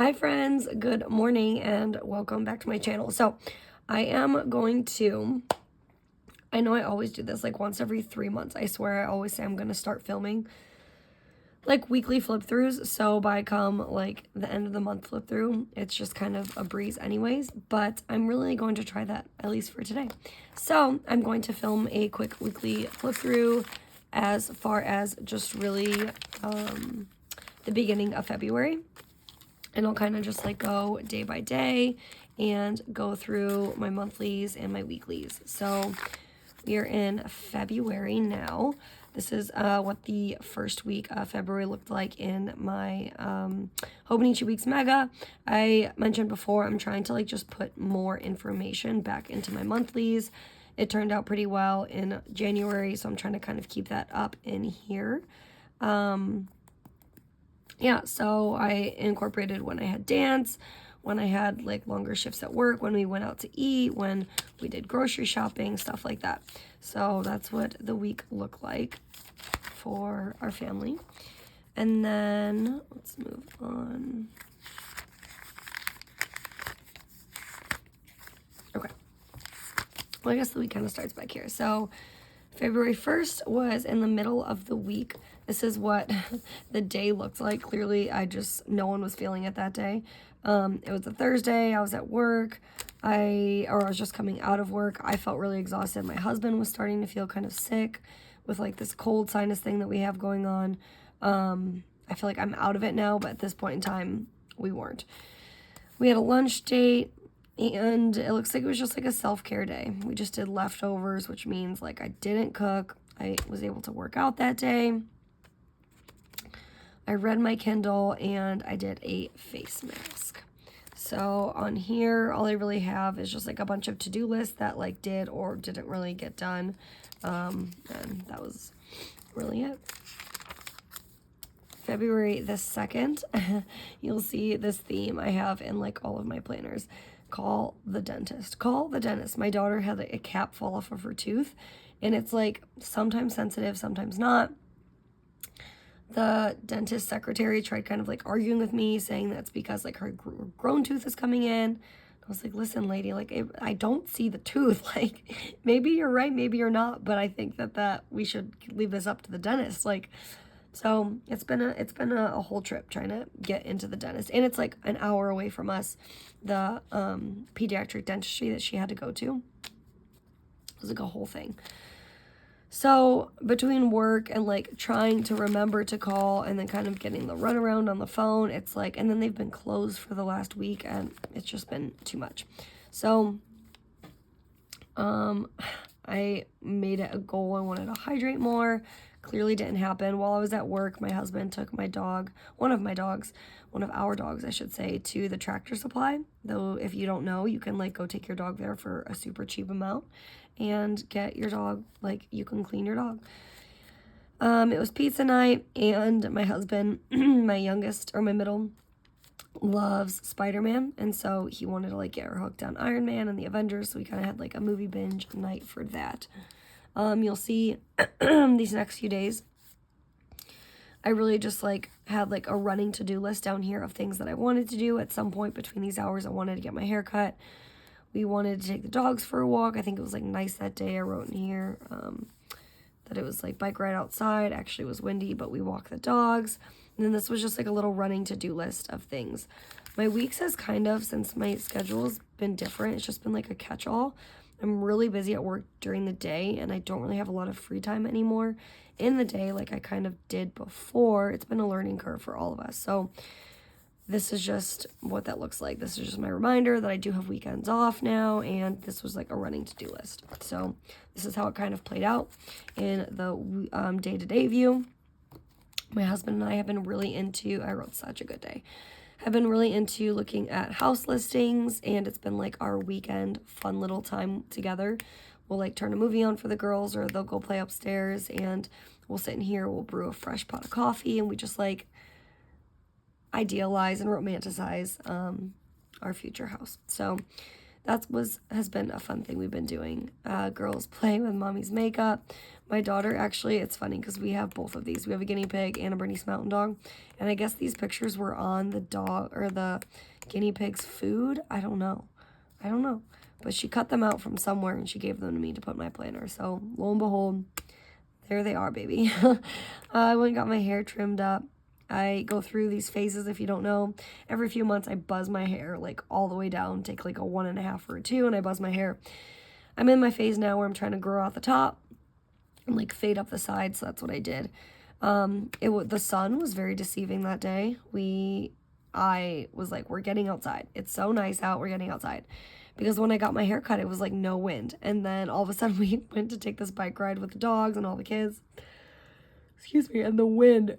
Hi friends, good morning and welcome back to my channel. So I am going to, I know I always do this like once every 3 months. I swear I always say I'm going to start filming like weekly flip throughs. So by come like the end of the month flip through, it's just kind of a breeze anyways, but I'm really going to try that at least for today. So I'm going to film a quick weekly flip through as far as just really the beginning of February. And I'll kind of just like go day by day and go through my monthlies and my weeklies. So we are in February now. This is what the first week of February looked like in my Hobonichi Weeks Mega. I mentioned before I'm trying to like just put more information back into my monthlies. It turned out pretty well in January, so I'm trying to kind of keep that up in here. Yeah, so I incorporated when I had dance, when I had like longer shifts at work, when we went out to eat, when we did grocery shopping, stuff like that. So that's what the week looked like for our family. And then let's move on. Okay. Well, I guess the week kind of starts back here. So February 1st was in the middle of the week. This is what the day looked like. Clearly, no one was feeling it that day. It was a Thursday. I was at work. I was just coming out of work. I felt really exhausted. My husband was starting to feel kind of sick with like this cold sinus thing that we have going on. I feel like I'm out of it now, but at this point in time, we weren't. We had a lunch date. And it looks like it was just like a self-care day. We just did leftovers, which means like I didn't cook. I was able to work out that day. I read my Kindle and I did a face mask. So on here, all I really have is just like a bunch of to-do lists that like did or didn't really get done. And that was really it. February the 2nd, you'll see this theme I have in like all of my planners. Call the dentist. Call the dentist. My daughter had a cap fall off of her tooth, and it's like sometimes sensitive, sometimes not. The dentist secretary tried kind of like arguing with me, saying that's because like her grown tooth is coming in. I was like, listen, lady, like I don't see the tooth. Like maybe you're right, maybe you're not, but I think that we should leave this up to the dentist. Like, so it's been a whole trip trying to get into the dentist, and it's like an hour away from us. The pediatric dentistry that she had to go to, it was like a whole thing. So between work and like trying to remember to call and then kind of getting the runaround on the phone, it's like, and then they've been closed for the last week and it's just been too much. So I made it a goal. I wanted to hydrate more. Clearly didn't happen. While I was at work, my husband took my dog, one of our dogs, I should say, to the Tractor Supply. Though if you don't know, you can like go take your dog there for a super cheap amount and get your dog, like you can clean your dog. It was pizza night, and my husband, my middle, loves Spider-Man, and so he wanted to like get her hooked on Iron Man and the Avengers, so we kind of had like a movie binge night for that. You'll see these next few days, I really just like had like a running to-do list down here of things that I wanted to do at some point between these hours. I wanted to get my hair cut. We wanted to take the dogs for a walk. I think it was like nice that day. I wrote in here that it was like bike ride outside. Actually, it was windy, but we walked the dogs. And then this was just like a little running to-do list of things. My weeks has kind of, since my schedule's been different, it's just been like a catch-all. I'm really busy at work during the day, and I don't really have a lot of free time anymore in the day like I kind of did before. It's been a learning curve for all of us. So this is just what that looks like. This is just my reminder that I do have weekends off now, and this was like a running to-do list. So this is how it kind of played out in the day-to-day view. My husband and I have been really into, I wrote such a good day. I've been really into looking at house listings, and it's been like our weekend fun little time together. We'll like turn a movie on for the girls, or they'll go play upstairs, and we'll sit in here, we'll brew a fresh pot of coffee, and we just like idealize and romanticize our future house. So has been a fun thing we've been doing. Girls playing with mommy's makeup. My daughter, actually, it's funny because we have both of these. We have a guinea pig and a Bernese Mountain Dog. And I guess these pictures were on the dog or the guinea pig's food. I don't know. But she cut them out from somewhere and she gave them to me to put in my planner. So lo and behold, there they are, baby. I went and got my hair trimmed up. I go through these phases, if you don't know. Every few months, I buzz my hair, like, all the way down. Take, like, a 1.5 or a 2, and I buzz my hair. I'm in my phase now where I'm trying to grow out the top and, like, fade up the sides, so that's what I did. The sun was very deceiving that day. I was like, we're getting outside. It's so nice out, we're getting outside. Because when I got my hair cut, it was, like, no wind. And then all of a sudden, we went to take this bike ride with the dogs and all the kids. Excuse me, and the wind...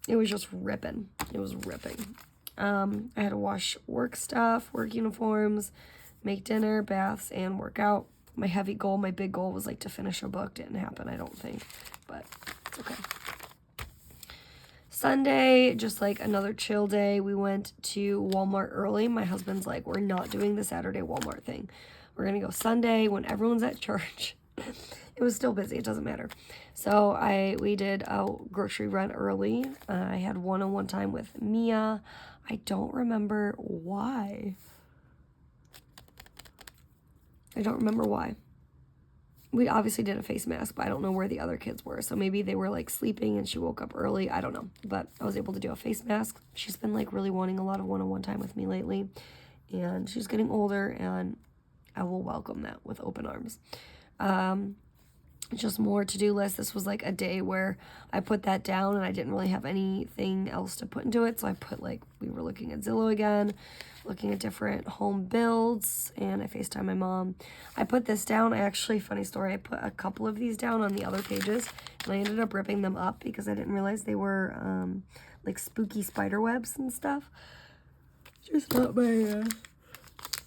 It was just ripping. It was ripping. I had to wash work stuff, work uniforms, make dinner, baths, and work out. My big goal was, like, to finish a book. Didn't happen, I don't think. But it's okay. Sunday, just, like, another chill day. We went to Walmart early. My husband's like, we're not doing the Saturday Walmart thing. We're going to go Sunday when everyone's at church. It was still busy. It doesn't matter. So we did a grocery run early. I had one-on-one time with Mia. I don't remember why. We obviously did a face mask, but I don't know where the other kids were. So maybe they were, like, sleeping and she woke up early. I don't know. But I was able to do a face mask. She's been, like, really wanting a lot of one-on-one time with me lately. And she's getting older, and I will welcome that with open arms. Just more to-do list. This was, like, a day where I put that down and I didn't really have anything else to put into it. So I put, like, we were looking at Zillow again, looking at different home builds, and I FaceTime my mom. I put this down. Funny story, I put a couple of these down on the other pages, and I ended up ripping them up because I didn't realize they were, like, spooky spider webs and stuff. Just not my,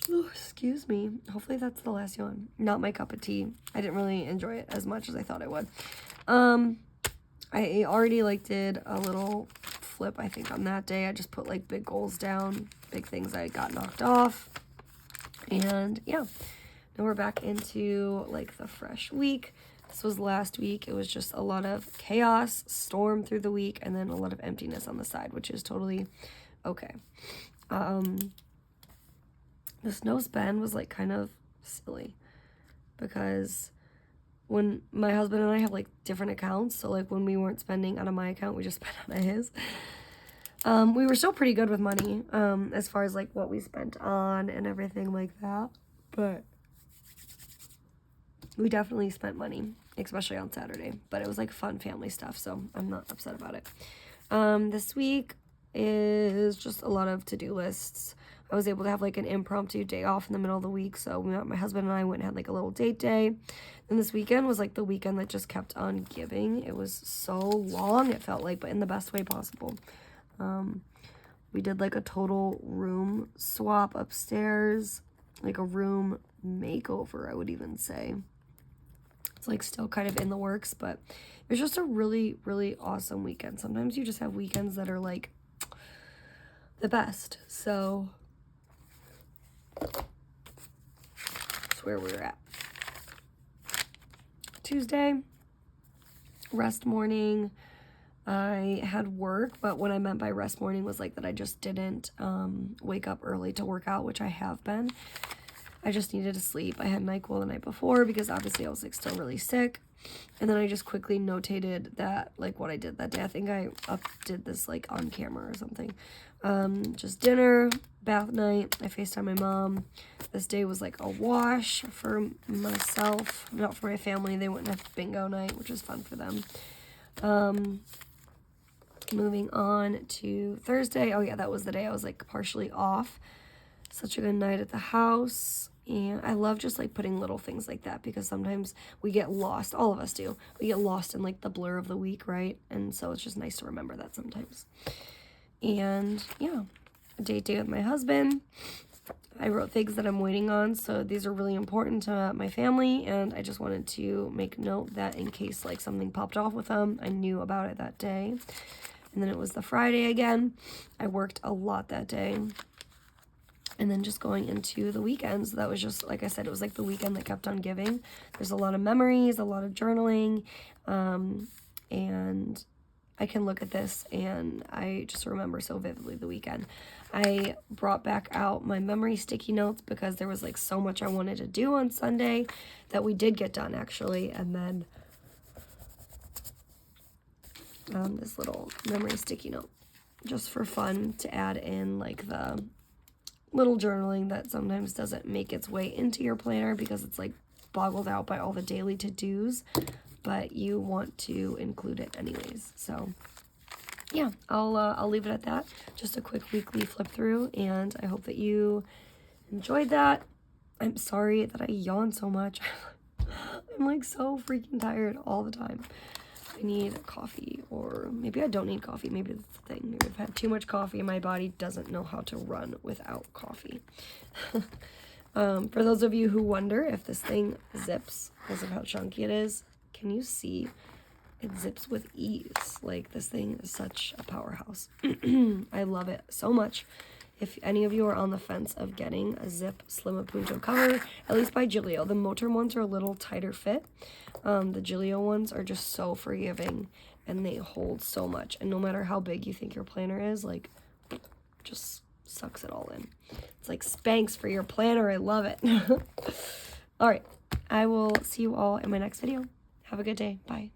oh, excuse me. Hopefully that's the last yawn. Not my cup of tea. I didn't really enjoy it as much as I thought I would. I already, like, did a little flip, I think, on that day. I just put, like, big goals down, big things I got knocked off. And, yeah. Now we're back into, like, the fresh week. This was last week. It was just a lot of chaos, storm through the week, and then a lot of emptiness on the side, which is totally okay. This no spend was, like, kind of silly because when my husband and I have, like, different accounts, so, like, when we weren't spending out of my account, we just spent out of his. We were still pretty good with money, as far as, like, what we spent on and everything like that, but we definitely spent money, especially on Saturday, but it was, like, fun family stuff, so I'm not upset about it. This week is just a lot of to-do lists. I was able to have, like, an impromptu day off in the middle of the week, so my husband and I went and had, like, a little date day. And this weekend was, like, the weekend that just kept on giving. It was so long, it felt like, but in the best way possible. We did, like, a total room swap upstairs, like a room makeover, I would even say. It's, like, still kind of in the works, but it was just a really, really awesome weekend. Sometimes you just have weekends that are, like, the best, so that's where we're at. Tuesday, rest morning. I had work, but what I meant by rest morning was, like, that I just didn't wake up early to work out, which I have been. I just needed to sleep. I had NyQuil the night before because obviously I was, like, still really sick. And then I just quickly notated that, like, what I did that day. I think I did this, like, on camera or something. Just dinner, bath night. I FaceTime my mom. This day was, like, a wash for myself, not for my family. They went and had bingo night, which was fun for them. Moving on to Thursday. Oh, yeah, that was the day I was, like, partially off. Such a good night at the house. And I love just, like, putting little things like that because sometimes we get lost. All of us do. We get lost in, like, the blur of the week, right? And so it's just nice to remember that sometimes. And, yeah, a date day with my husband. I wrote things that I'm waiting on, so these are really important to my family, and I just wanted to make note that in case, like, something popped off with them, I knew about it that day. And then it was the Friday again. I worked a lot that day. And then just going into the weekends, that was just, like I said, it was like the weekend that kept on giving. There's a lot of memories, a lot of journaling, and I can look at this and I just remember so vividly the weekend. I brought back out my memory sticky notes because there was like so much I wanted to do on Sunday that we did get done actually. And then this little memory sticky note just for fun to add in like the little journaling that sometimes doesn't make its way into your planner because it's like boggled out by all the daily to-dos, but you want to include it anyways. So yeah, I'll leave it at that. Just a quick weekly flip through, and I hope that you enjoyed that. I'm sorry that I yawn so much. I'm like so freaking tired all the time. I need coffee, or maybe I don't need coffee. Maybe that's the thing. Maybe I've had too much coffee and my body doesn't know how to run without coffee. For those of you who wonder if this thing zips because of how chunky it is, can you see? It zips with ease. Like, this thing is such a powerhouse. I love it so much. If any of you are on the fence of getting a zip Slim Punto cover, at least by Gillio. The Motorm ones are a little tighter fit. The Gillio ones are just so forgiving, and they hold so much. And no matter how big you think your planner is, like, just sucks it all in. It's like Spanx for your planner. I love it. All right. I will see you all in my next video. Have a good day. Bye.